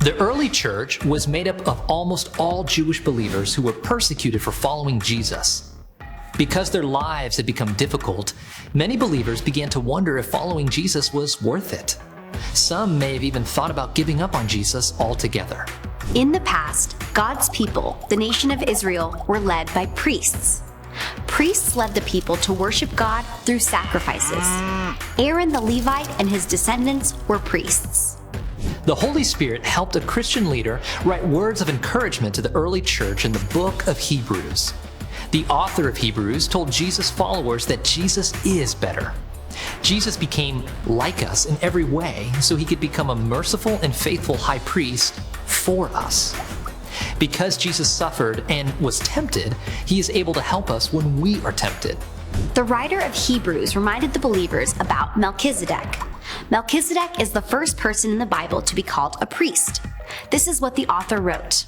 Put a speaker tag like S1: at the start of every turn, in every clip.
S1: The early church was made up of almost all Jewish believers who were persecuted for following Jesus. Because their lives had become difficult, many believers began to wonder if following Jesus was worth it. Some may have even thought about giving up on Jesus altogether.
S2: In the past, God's people, the nation of Israel, were led by priests. Priests led the people to worship God through sacrifices. Aaron the Levite and his descendants were priests.
S1: The Holy Spirit helped a Christian leader write words of encouragement to the early church in the book of Hebrews. The author of Hebrews told Jesus' followers that Jesus is better. Jesus became like us in every way so he could become a merciful and faithful high priest for us. Because Jesus suffered and was tempted, he is able to help us when we are tempted.
S2: The writer of Hebrews reminded the believers about Melchizedek. Melchizedek is the first person in the Bible to be called a priest. This is what the author wrote.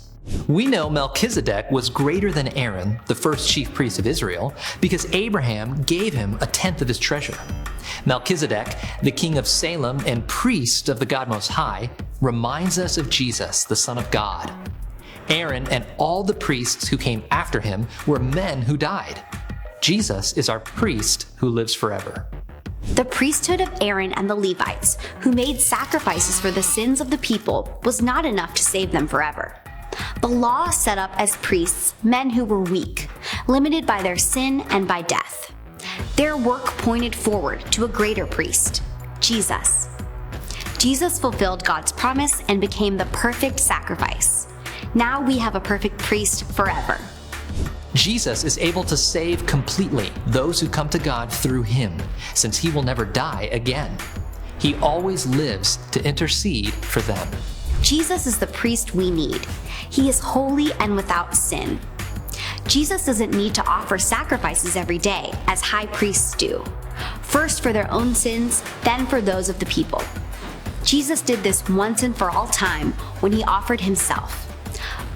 S1: We know Melchizedek was greater than Aaron, the first chief priest of Israel, because Abraham gave him a tenth of his treasure. Melchizedek, the king of Salem and priest of the God Most High, reminds us of Jesus, the Son of God. Aaron and all the priests who came after him were men who died. Jesus is our priest who lives forever.
S2: The priesthood of Aaron and the Levites, who made sacrifices for the sins of the people, was not enough to save them forever. The law set up as priests men who were weak, limited by their sin and by death. Their work pointed forward to a greater priest, Jesus. Jesus fulfilled God's promise and became the perfect sacrifice. Now we have a perfect priest forever.
S1: Jesus is able to save completely those who come to God through him, since he will never die again. He always lives to intercede for them.
S2: Jesus is the priest we need. He is holy and without sin. Jesus doesn't need to offer sacrifices every day, as high priests do. First for their own sins, then for those of the people. Jesus did this once and for all time when he offered himself.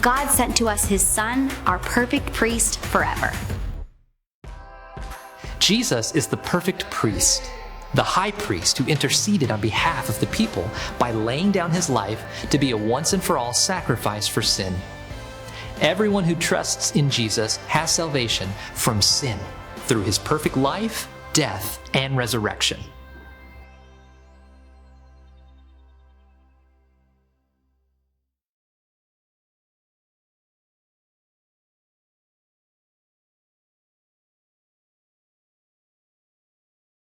S2: God sent to us his Son, our perfect priest forever.
S1: Jesus is the perfect priest, the high priest who interceded on behalf of the people by laying down his life to be a once and for all sacrifice for sin. Everyone who trusts in Jesus has salvation from sin through his perfect life, death, and resurrection.